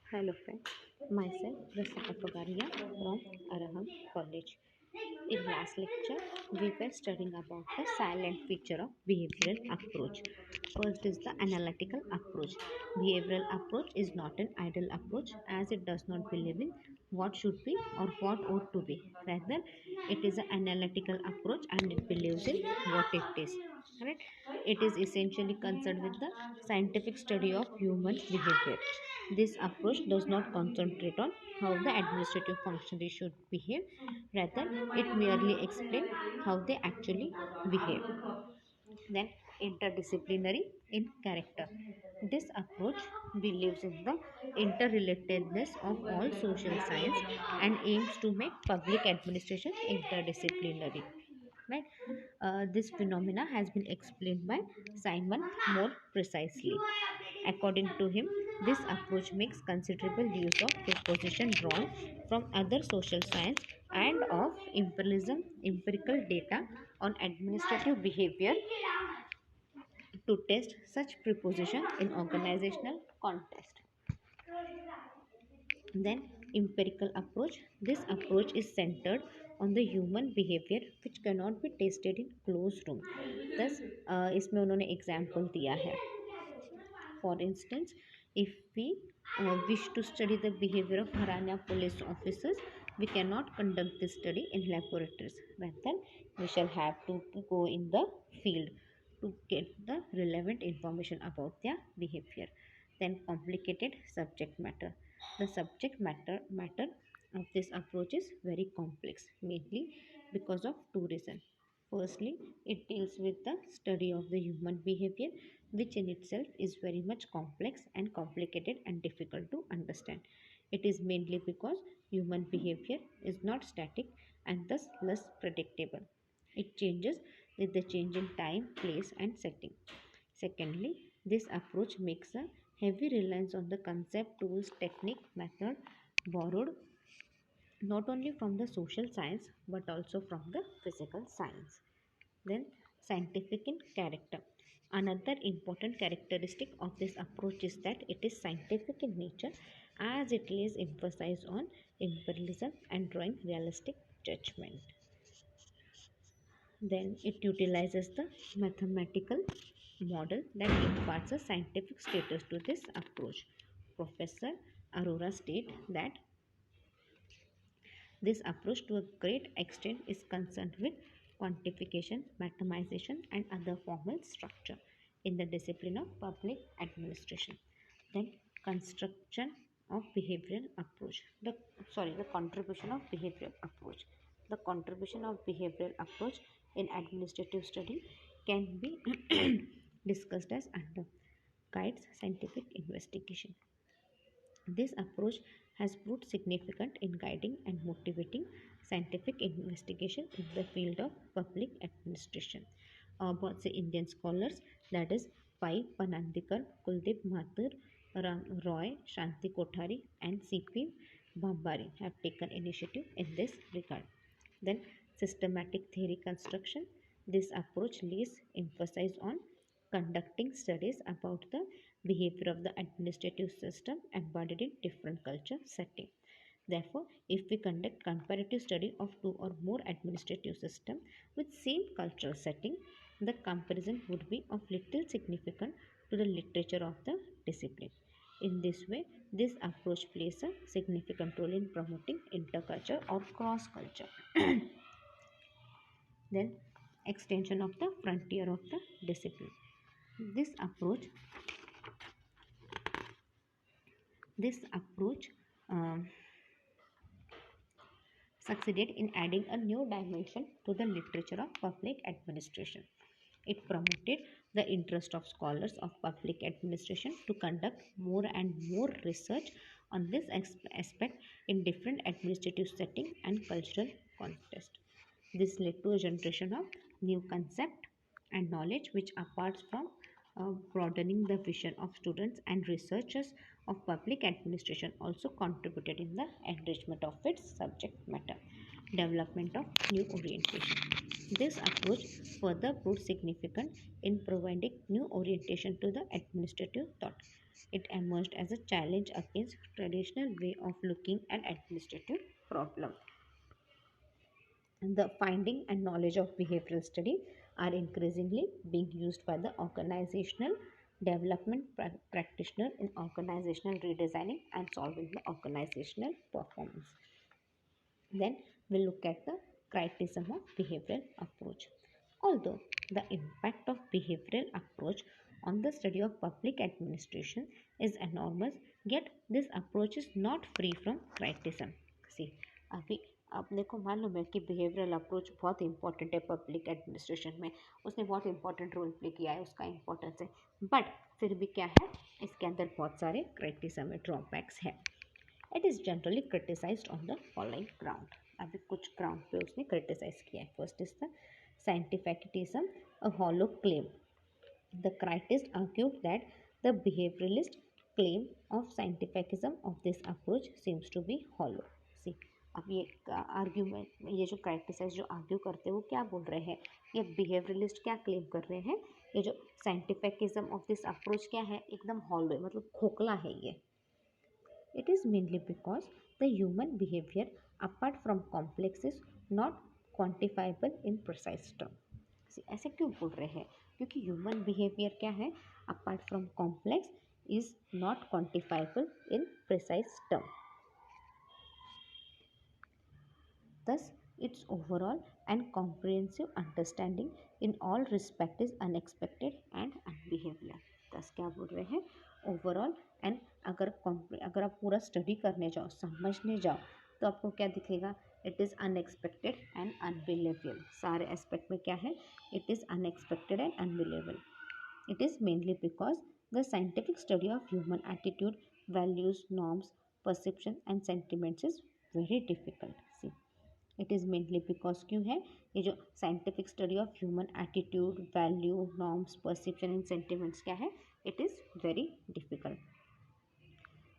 Hello friends, myself Rasika Pagaria from Araham College. In last lecture, we were studying about the silent feature of behavioral approach. First is the analytical approach. Behavioral approach is not an idle approach as it does not believe in what should be or what ought to be. Rather, it is an analytical approach and it believes in what it is. Right? It is essentially concerned with the scientific study of human behavior. This approach does not concentrate on how the administrative functionaries should behave, rather, it merely explains how they actually behave. Then, interdisciplinary in character. This approach believes in the interrelatedness of all social science and aims to make public administration interdisciplinary. Right? This phenomena has been explained by Simon more precisely. According to him, this approach makes considerable use of proposition drawn from other social science and of empirical data on administrative behavior to test such proposition in organizational context. Then empirical approach. This approach is centered on the human behavior which cannot be tested in closed room. Thus इसमें उन्होंने example दिया है. For instance, if we wish to study the behavior of Haryana police officers, we cannot conduct this study in laboratories. Rather, we shall have to go in the field to get the relevant information about their behavior. Then, complicated subject matter. The subject matter of this approach is very complex, mainly because of two reasons. Firstly, it deals with the study of the human behavior, which in itself is very much complex and complicated and difficult to understand. It is mainly because human behavior is not static and thus less predictable. It changes with the change in time, place, and setting. Secondly, this approach makes a heavy reliance on the concept, tools, technique, method borrowed not only from the social science but also from the physical science. Then, scientific in character. Another important characteristic of this approach is that it is scientific in nature as it lays emphasis on empiricism and drawing realistic judgment. Then, it utilizes the mathematical model that imparts a scientific status to this approach. Professor Arora states that this approach to a great extent is concerned with quantification, mathematization, and other formal structure in the discipline of public administration. Then construction of behavioral approach. The contribution of behavioral approach. The contribution of behavioral approach in administrative study can be discussed as under guides scientific investigation. This approach has proved significant in guiding and motivating scientific investigation in the field of public administration. About the Indian scholars, that is Pai Panandikar, Kuldeep Mathur, Roy, Shanti Kothari, and C.P. Bambari have taken initiative in this regard. Then, systematic theory construction. This approach lays emphasis on conducting studies about the behavior of the administrative system embodied in different culture setting. Therefore, if we conduct comparative study of two or more administrative systems with same cultural setting, the comparison would be of little significance to the literature of the discipline. In this way, this approach plays a significant role in promoting interculture or cross culture. Then, extension of the frontier of the discipline. This approach This approach um, succeeded in adding a new dimension to the literature of public administration. It promoted the interest of scholars of public administration to conduct more and more research on this aspect in different administrative setting and cultural context. This led to a generation of new concept and knowledge which apart from broadening the vision of students and researchers of public administration also contributed in the enrichment of its subject matter. Development of new orientation. This approach further proved significant in providing new orientation to the administrative thought. It emerged as a challenge against traditional way of looking at administrative problem. The finding and knowledge of behavioral study are increasingly being used by the organizational development practitioner in organizational redesigning and solving the organizational performance. Then we'll look at the criticism of behavioral approach. Although the impact of behavioral approach on the study of public administration is enormous, yet this approach is not free from criticism. See, अभी अपने को मालूम है कि behavioural approach बहुत important है public administration में, उसने बहुत इंपॉर्टेंट रोल प्ले किया है, उसका इंपॉर्टेंस है, बट फिर भी क्या है, इसके अंदर बहुत सारे क्राइटिसिज्म है, ड्रॉबैक्स है. It is generally criticised on the following ground. अभी कुछ ग्राउंड पे उसने क्रिटिसाइज किया है. First is the scientificism, a hollow claim. The critics argued that the behavioralist claim of scientificism of this approach seems to be hollow. See, अब ये argument, ये जो क्राइटिसाइज जो आर्ग्यू करते हैं वो क्या बोल रहे हैं, ये बिहेवियरलिस्ट क्या क्लेम कर रहे हैं, ये जो साइंटिफिकिज्म ऑफ दिस अप्रोच क्या है, एकदम हॉलो है, मतलब खोखला है ये. It is mainly because the human behavior apart from complex is not quantifiable in precise term. ऐसे क्यों बोल रहे हैं, क्योंकि ह्यूमन बिहेवियर क्या है, apart from complex is not quantifiable in precise term. Thus, its overall and comprehensive understanding in all respect is unexpected and unbehavioral. Thus क्या बोल रहे हैं, ओवरऑल एंड अगर आप पूरा स्टडी करने जाओ, समझने जाओ, तो आपको क्या दिखेगा, it is unexpected and unbelievable. सारे एस्पेक्ट में क्या है, it is unexpected and unbelievable. It is mainly because the scientific study of human attitude, values, norms, perception and sentiments is very difficult. See, it is mainly because क्यों है, ये जो scientific study of human attitude, value, norms, perception and sentiments क्या है, it is very difficult.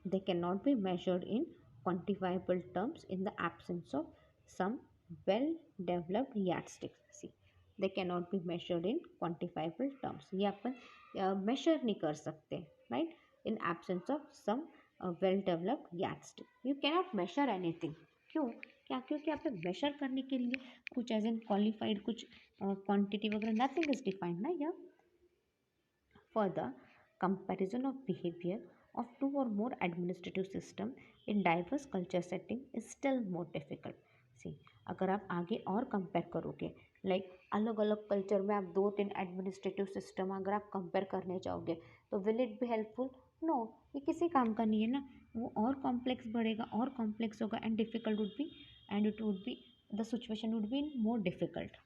They cannot be measured in quantifiable terms in the absence of some well-developed yardsticks. See, they cannot be measured in quantifiable terms. ये अपन measure नहीं कर सकते, right? In absence of some well-developed yardstick, you cannot measure anything. क्यों, क्या, क्योंकि आप major करने के लिए कुछ एज एन क्वालिफाइड कुछ क्वांटिटी वगैरह नथिंग इज डिफाइंड ना. या further comparison of behaviour of two or more administrative system in diverse culture setting is still more difficult. See, अगर आप आगे और कंपेयर करोगे, लाइक अलग अलग कल्चर में आप 2-3 एडमिनिस्ट्रेटिव सिस्टम अगर आप कंपेयर करने जाओगे, तो will it be helpful? No, ये किसी काम का नहीं है ना. वो और कॉम्प्लेक्स बढ़ेगा, और कॉम्प्लेक्स होगा, and difficult would be, and it would be, the situation would be more difficult.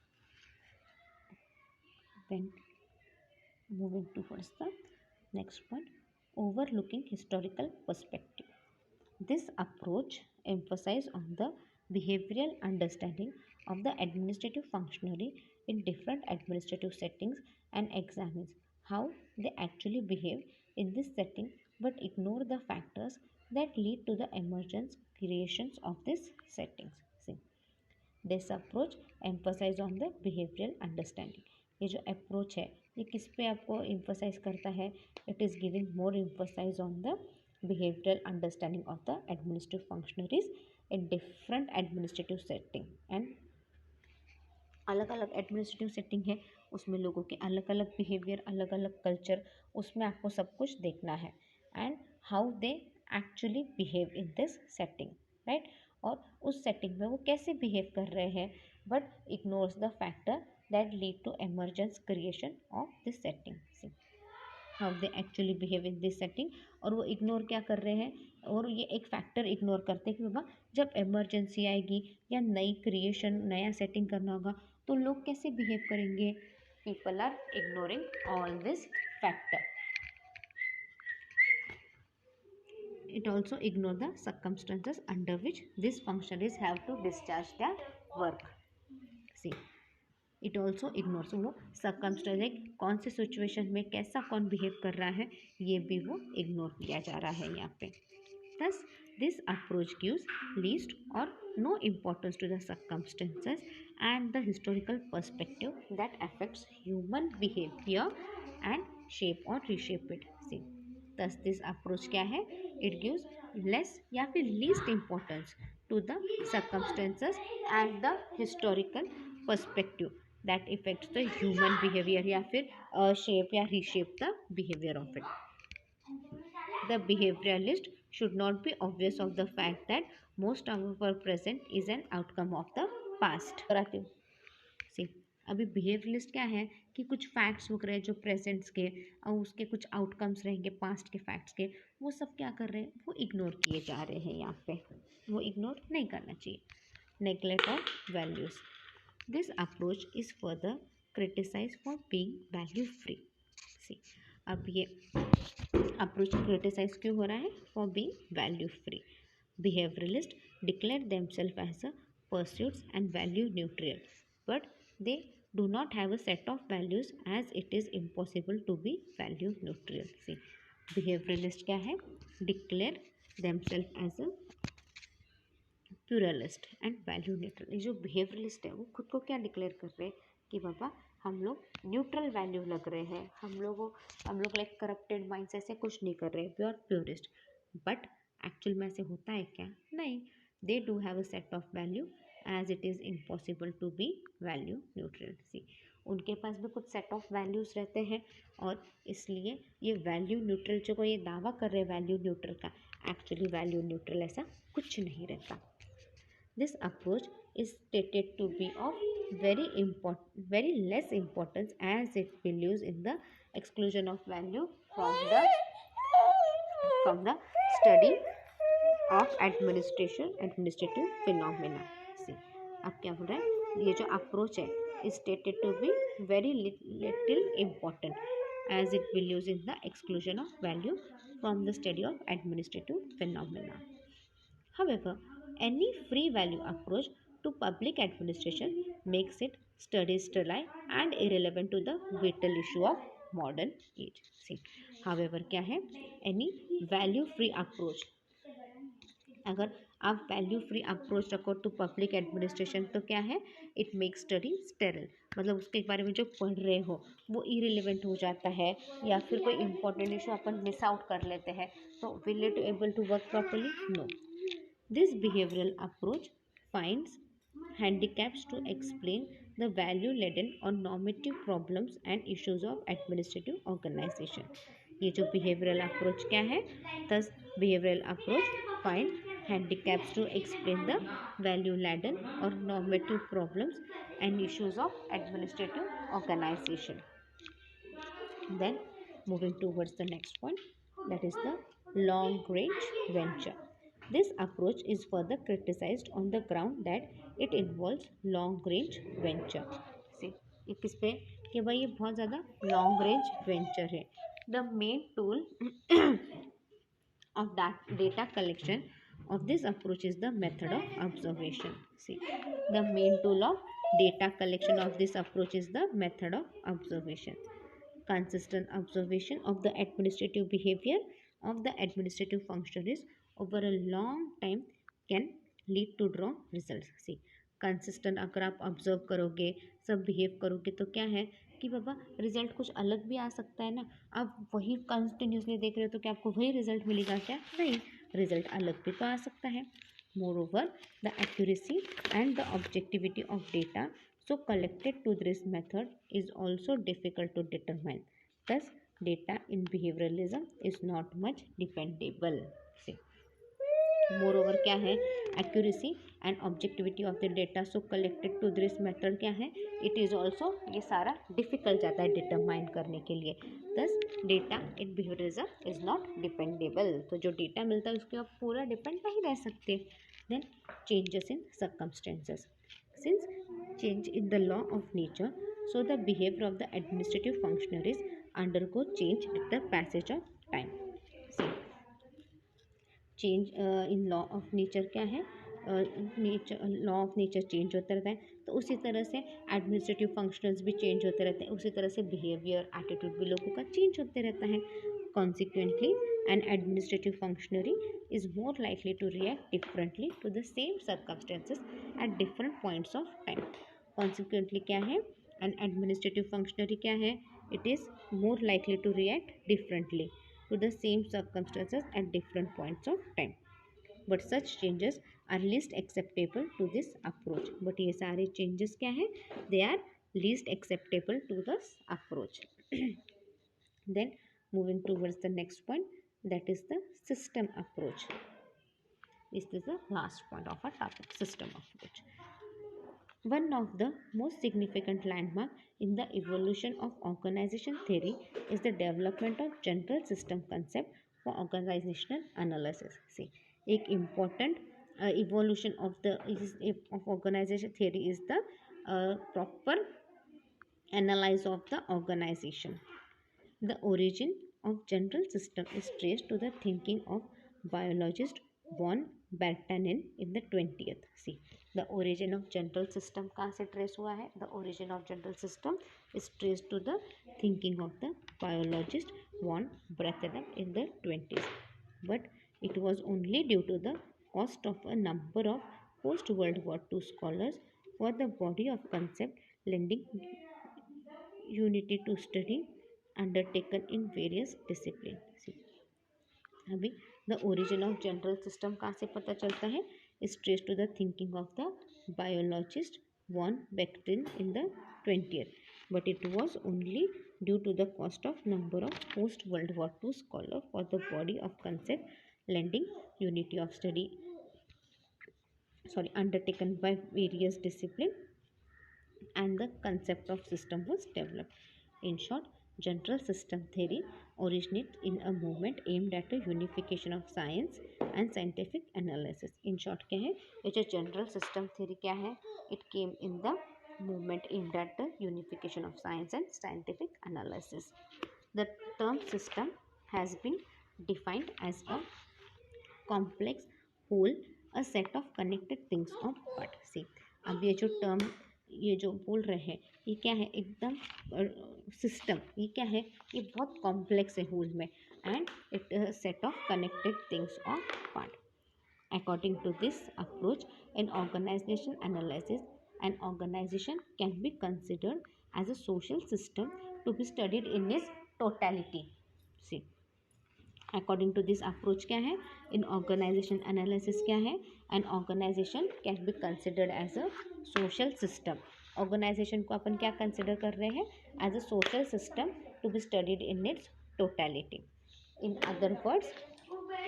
Then moving towards the next point, overlooking historical perspective. This approach emphasizes on the behavioral understanding of the administrative functionary in different administrative settings and examines how they actually behave in this setting, but ignore the factors that lead to the emergence creations of these settings. See, this approach emphasize on the behavioural understanding. ये जो approach है ये किस पे आपको emphasize करता है, it is giving more emphasize on the behavioural understanding of the administrative functionaries in different administrative setting. And अलग अलग एडमिनिस्ट्रेटिव सेटिंग है, उसमें लोगों के अलग अलग बिहेवियर, अलग अलग कल्चर, उसमें आपको सब कुछ देखना है. And how they actually behave in this setting, right. और उस सेटिंग में वो कैसे बिहेव कर रहे हैं, but ignores the factor that lead to emergence creation of this setting. How they actually behave in this setting, और वो इग्नोर क्या कर रहे हैं, और ये एक फैक्टर इग्नोर करते हैं कि बाबा जब एमरजेंसी आएगी या नई क्रिएशन, नया सेटिंग करना होगा, तो लोग कैसे बिहेव करेंगे. People are ignoring all this factor. It also ignore the circumstances under which these functionaries have to discharge their work. See, it also ignores वो circumstances, कौन से सिचुएशन में कैसा कौन बिहेव कर रहा है, ये भी वो इग्नोर किया जा रहा है यहाँ पे. Thus, this approach gives least or no importance to the circumstances and the historical perspective that affects human behavior and shape or reshape it. See, this this approach क्या है, इट गिव्स लेस या फिर least importance to the circumstances and the historical perspective that affects the human behaviour या फिर shape या reshape the behaviour of it. The behavioralist should not be obvious of the fact that most of our present is an outcome of the past. सी अभी behaviouralist क्या है कि कुछ facts वो रहे जो प्रेजेंट्स के और उसके कुछ आउटकम्स रहेंगे पास्ट के फैक्ट्स के, वो सब क्या कर रहे हैं, वो इग्नोर किए जा रहे हैं. यहाँ पे वो इग्नोर नहीं करना चाहिए. Neglect of values. This approach is further criticise for being value free. See अब ये अप्रोच क्रिटिसाइज क्यों हो रहा है, for being value free. Behaviouralist declare themselves as a pursuits and value neutral, but they do not have a set of values as it is impossible to be value neutral. See, behavioralist क्या है, declare themselves as a pluralist and value neutral. ये जो behavioralist है वो खुद को क्या declare कर रहे हैं कि बाबा हम लोग न्यूट्रल वैल्यू लग रहे हैं, हम लोग लाइक करप्टेड माइंड से ऐसे कुछ नहीं कर रहे, प्योर प्योरिस्ट. बट एक्चुअल में ऐसे होता है क्या, नहीं. They do have a set of value as it is impossible to be value neutral. See उनके पास भी कुछ सेट ऑफ वैल्यूज़ रहते हैं और इसलिए ये वैल्यू न्यूट्रल जो को ये दावा कर रहे हैं वैल्यू न्यूट्रल का, एक्चुअली वैल्यू न्यूट्रल ऐसा कुछ नहीं रहता. This approach is stated to be of very less importance as it believes in the exclusion of value from the study of administrative phenomena. See, अब क्या हो रहा है, ये जो अप्रोच है is stated to be very little important as it believes in the exclusion of value from the study of administrative phenomena. However, any free value approach to public administration makes it sterile and irrelevant to the vital issue of modern age. See, however क्या है, any value free approach, अगर आप value free approach रखो to public administration तो क्या है, it make study sterile, मतलब उसके बारे में जो पढ़ रहे हो वो इरिलेवेंट हो जाता है या फिर कोई इंपॉर्टेंट इशू अपन मिस आउट कर लेते हैं, तो will it able to work properly, no. This behavioral approach finds handicaps to explain the value-laden or normative problems and issues of administrative organization. ये जो behavioral approach क्या है, thus behavioral approach find handicaps to explain the value-laden or normative problems and issues of administrative organization. Then moving towards the next point, that is the long-range venture. This approach is further criticized on the ground that it involves long-range venture. See, ये किस पे कि भाई ये बहुत ज़्यादा long-range venture है. The main tool of that data collection of this approach is the method of observation. See, the main tool of data collection of this approach is the method of observation. Consistent observation of the administrative behavior of the administrative functionaries over a long time can lead to wrong results. See, consistent अगर आप observe करोगे, सब behave करोगे तो क्या है कि बाबा result कुछ अलग भी आ सकता है ना. आप वही कंटिन्यूसली देख रहे हो तो क्या आपको वही रिजल्ट मिलेगा क्या, नहीं, रिजल्ट अलग भी तो आ सकता है. Moreover, the accuracy and the objectivity of data so collected to this method is also difficult to determine. Thus, data in behavioralism is not much dependable. See, moreover क्या है, accuracy and objectivity of the data so collected to this method क्या है, it is also, ये सारा difficult जाता है determine करने के लिए. Thus, data in behaviorism is not dependable. तो जो data मिलता है उसके आप पूरा depend नहीं रह सकते. Then changes in circumstances. Since change in the law of nature, so the behavior of the administrative functionaries undergo change with the passage of time. See, change in law of nature क्या है, law of nature change होता रहता है, तो उसी तरह से administrative functions भी चेंज होते रहते हैं, उसी तरह से बिहेवियर एटीट्यूड भी लोगों का चेंज होते रहता है. Consequently an administrative functionary is more likely to react differently to the same circumstances at different points of time. Consequently क्या है, एन एडमिनिस्ट्रेटिव फंक्शनरी क्या है, it is more likely to react differently to the same circumstances at different points of time. But such changes are least acceptable to this approach. But ये सारे changes क्या है? They are least acceptable to this approach. Then moving towards the next point, that is the system approach. This is the last point of our topic, system approach. One of the most significant landmarks in the evolution of organization theory is the development of general system concept for organizational analysis. See, एक important evolution of the of organization theory is the proper analysis of the organization. The origin of general system is traced to the thinking of biologist von Bertanen in the 20th. See, the origin of general system कहाँ से trace हुआ है? The origin of general system is traced to the thinking of the biologist von Bertanen in the 20s. But it was only due to the cost of a number of post-World War II scholars for the body of concept lending unity to study undertaken in various discipline. See, अभी the origin of general system कहाँ से पता चलता है? Is trace to the thinking of the biologist von बेक्टिन in the 20th, but it was only due to the cost of number of post World War II scholar for the body of concept lending unity of study undertaken by various discipline, and the concept of system was developed. In short, general system theory originates in a movement aimed at a unification of science and scientific analysis. In short, क्या है ये जो general system theory क्या है? It came in the movement aimed at the unification of science and scientific analysis. The term system has been defined as a complex whole, a set of connected things or part. See, अब ये जो term ये जो बोल रहे हैं ये क्या है? एकदम सिस्टम ये क्या है? ये बहुत कॉम्प्लेक्स है होल में, and it set of connected things और part. According to this approach, in organization analysis, an organization can be considered as a social system to be studied in its totality. See, according to this approach क्या है? In organization analysis क्या है? An organization can be considered as a social system. Organization को अपन क्या consider कर रहे हैं? As a social system to be studied in its totality. In other words,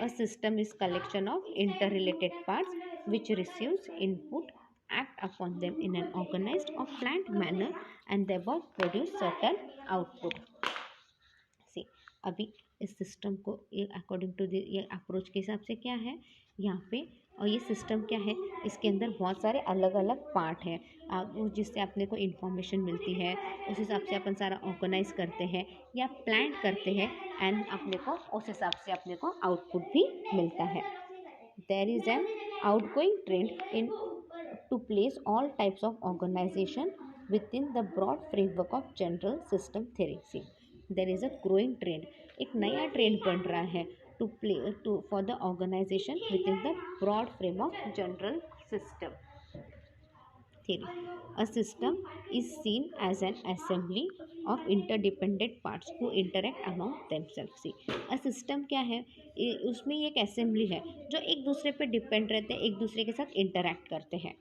a system is collection of interrelated parts which receives input, act upon them in an organized or planned manner, and thereby produce certain output. See, अभी इस system को according to ये approach के हिसाब से क्या है यहाँ पे, और ये सिस्टम क्या है? इसके अंदर बहुत सारे अलग अलग पार्ट हैं जिससे अपने को इन्फॉर्मेशन मिलती है, उस हिसाब से अपन सारा ऑर्गेनाइज करते हैं या प्लान करते हैं, एंड अपने को उस हिसाब से अपने को आउटपुट भी मिलता है. There is an outgoing trend in to place all types of organisation within the broad framework of general system theory. See, there is a growing trend, एक नया ट्रेंड बन रहा है to for the organization within the broad frame of general system theory. A system is seen as an assembly of interdependent parts who interact among themselves. See, a system क्या है? उसमें एक assembly है जो एक दूसरे पे डिपेंड रहते हैं, एक दूसरे के साथ इंटरैक्ट करते हैं.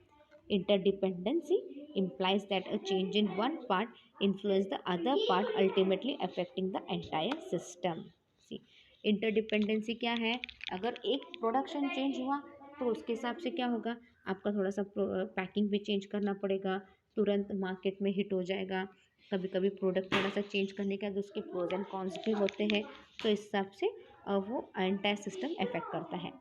Interdependency implies that a change in one part influences the other part, ultimately affecting the entire system. See, interdependency क्या है? अगर एक प्रोडक्शन चेंज हुआ तो उसके हिसाब से क्या होगा? आपका थोड़ा सा पैकिंग भी चेंज करना पड़ेगा, तुरंत मार्केट में हिट हो जाएगा. कभी कभी प्रोडक्ट थोड़ा सा चेंज करने के बाद उसके प्रोज एंड कॉन्स भी होते हैं, तो इस हिसाब से वो एंटायर सिस्टम इफेक्ट करता है.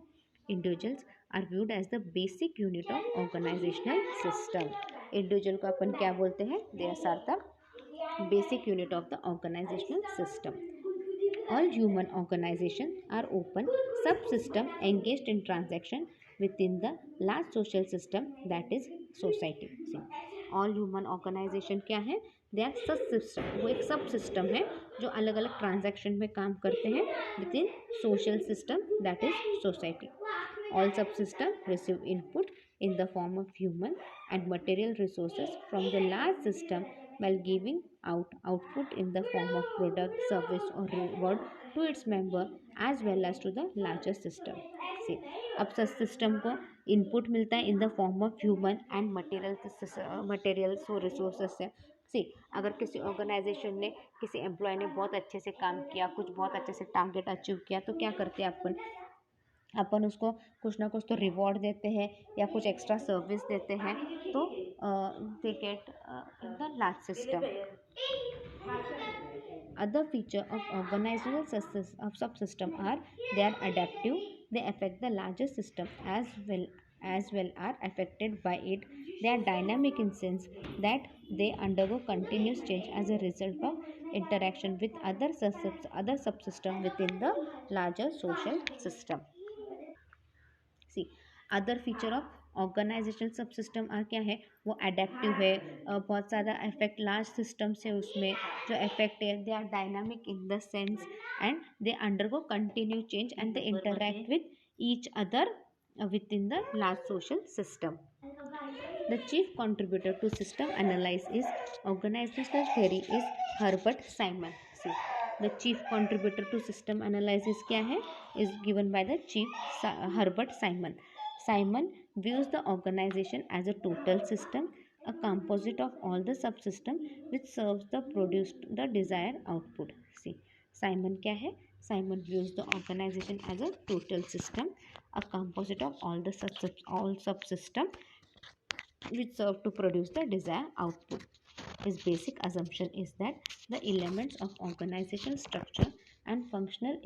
Individuals are viewed as the basic unit of organisational system. Individual को अपन क्या बोलते हैं? They are the basic unit of the organisational system. All human organizations are open subsystem engaged in transaction within the large social system that is society. See, all human organization क्या है? They are subsystem. वो एक सब system है जो अलग अलग transaction में काम करते हैं within social system that is society. All subsystems receive input in the form of human and material resources from the large system while giving out output in the form of product, service or reward to its member as well as to the larger system. See, अब system को input मिलता है in the form of human and materials और resources से। सी, अगर किसी organisation ने किसी एम्प्लॉय ने बहुत अच्छे से काम किया, कुछ बहुत अच्छे से टारगेट अचीव किया, तो क्या करते हैं अपन, अपन उसको कुछ ना कुछ तो रिवॉर्ड देते हैं या कुछ एक्स्ट्रा सर्विस देते हैं, तो they get in the large system. Other feature of organizational subsystem are they are adaptive. They affect the larger system as well are affected by it. They are dynamic in sense that they undergo continuous change as a result of interaction with other subsystem within the larger social system. See, other feature of organisational subsystem क्या है, वो adaptive है, बहुत ज़्यादा effect large system से उसमें जो effect है, they are dynamic in the sense and they undergo continue change and they interact with each other within the large social system. The chief contributor to system analysis is organizational theory is Herbert Simon. See, the chief contributor to system analysis क्या है, is given by the chief Herbert Simon. Simon views the organization as a total system, a composite of all the subsystem which serves the produced the desired output. See, Simon क्या है, Simon views the organization as a total system, a composite of all subsystem which serve to produce the desired output. His basic assumption is that the elements of organizational structure and functional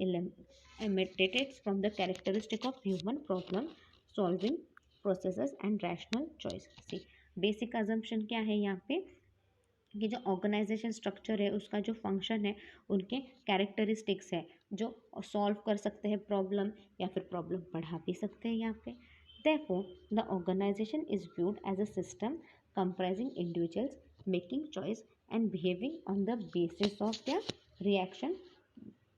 emanates from the characteristic of human problem solving processes and rational choice. See, basic assumption क्या है यहाँ पे कि जो organisation structure है उसका जो function है उनके कैरेक्टरिस्टिक्स है जो सॉल्व कर सकते हैं प्रॉब्लम या फिर प्रॉब्लम बढ़ा भी सकते हैं यहाँ पे। Therefore, the organization is viewed as a system comprising individuals making choice and behaving on the basis of their reaction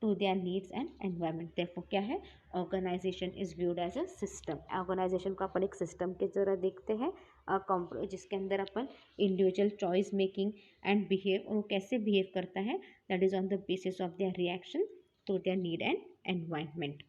to their needs and environment. Therefore क्या है, organization is viewed as a system. Organization को अपन एक system के जरा देखते हैं जिसके अंदर अपन individual choice making and behave, और वो कैसे behave करता है, that is on the basis of their reaction to their need and environment.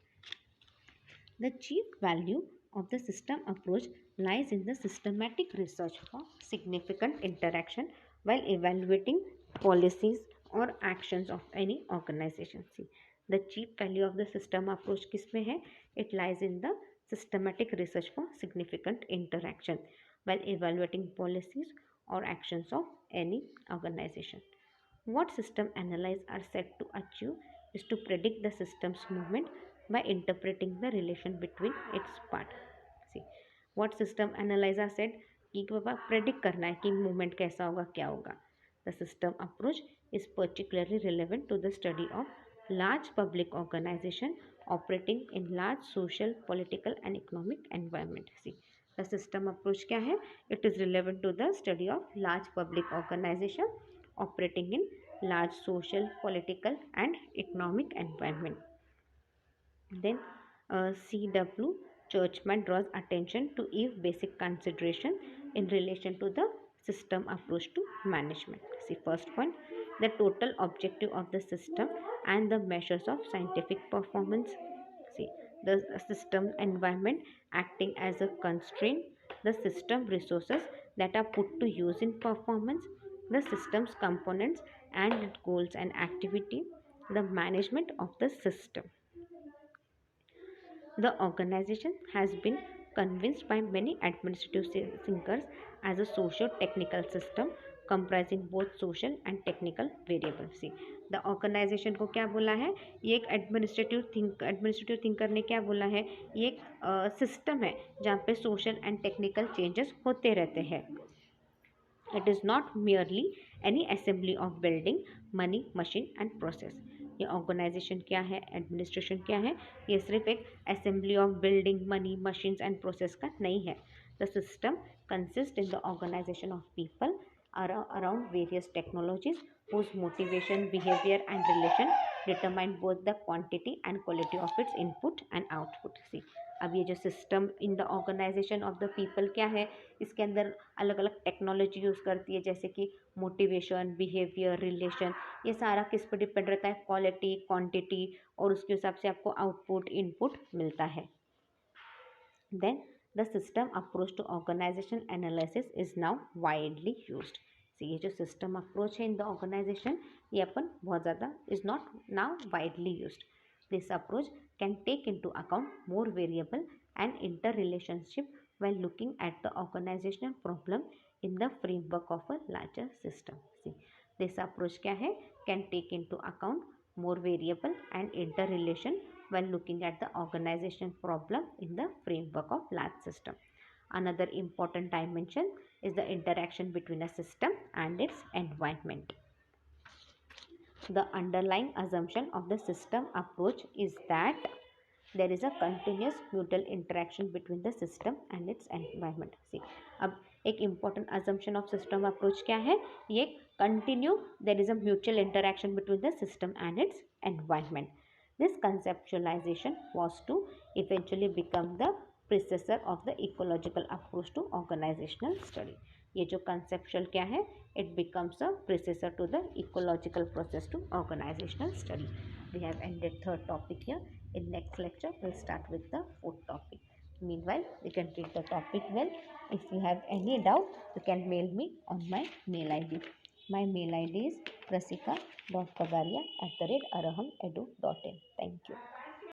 The chief value of the system approach lies in the systematic research for significant interaction while evaluating policies or actions of any organization. See, the chief value of the system approach किसमें है? It lies in the systematic research for significant interaction while evaluating policies or actions of any organization. What system analyses are said to achieve is to predict the system's movement by interpreting the relation between its part. See, what system analyzer said कि बाबा predict करना है कि movement कैसा होगा, क्या होगा. The system approach is particularly relevant to the study of large public organization operating in large social, political and economic environment. See, the system approach क्या है? It is relevant to the study of large public organization operating in large social, political and economic environment. Then C.W. Churchman draws attention to Eve basic consideration in relation to the system approach to management. See, first point, the total objective of the system and the measures of scientific performance. See, the system environment acting as a constraint, the system resources that are put to use in performance, the system's components and its goals and activity, the management of the system. The organization has been convinced by many administrative thinkers as a socio-technical system comprising both social and technical variables. See, the organization को क्या बोला है, ये एक administrative thinker ने क्या बोला है, ये एक सिस्टम है जहाँ पे सोशल एंड टेक्निकल चेंजेस होते रहते हैं. It is not merely any assembly of building, money, machine and process. ये ऑर्गेनाइजेशन क्या है, एडमिनिस्ट्रेशन क्या है, ये सिर्फ एक assembly of building, money, machines and process का नहीं है. The system consist in the organisation of people around various technologies whose motivation, behavior and relation determine both the quantity and quality of its input and output. See, अब ये जो system in the organisation of the people क्या है, इसके अंदर अलग अलग technology use करती है, जैसे कि मोटिवेशन, बिहेवियर, रिलेशन, ये सारा किस पर डिपेंड रहता है, क्वालिटी, क्वांटिटी, और उसके हिसाब से आपको आउटपुट, इनपुट मिलता है। Then the system approach to organisation analysis is now widely used. ये जो सिस्टम अप्रोच है इन द ऑर्गेनाइजेशन, ये अपन बहुत ज़्यादा is not now widely used. This approach can take into account more variable and interrelationship while looking at the organizational problem in the framework of a larger system. See, this approach क्या है, can take into account more variable and interrelation while looking at the organizational problem in the framework of large system. Another important dimension is the interaction between a system and its environment. The underlying assumption of the system approach is that there is a continuous mutual interaction between the system and its environment. See, अब एक important assumption of system approach क्या है, ये continue there is a mutual interaction between the system and its environment. This conceptualization was to eventually become the predecessor of the ecological approach to organizational study. ये जो conceptual क्या है, it becomes a predecessor to the ecological process to organizational study. We have ended third topic here. In next lecture, we'll start with the fourth topic. Meanwhile, you can read the topic well. If you have any doubt, you can mail me on my mail ID. My mail ID is rasika.pagaria@arahamedu.in. Thank you.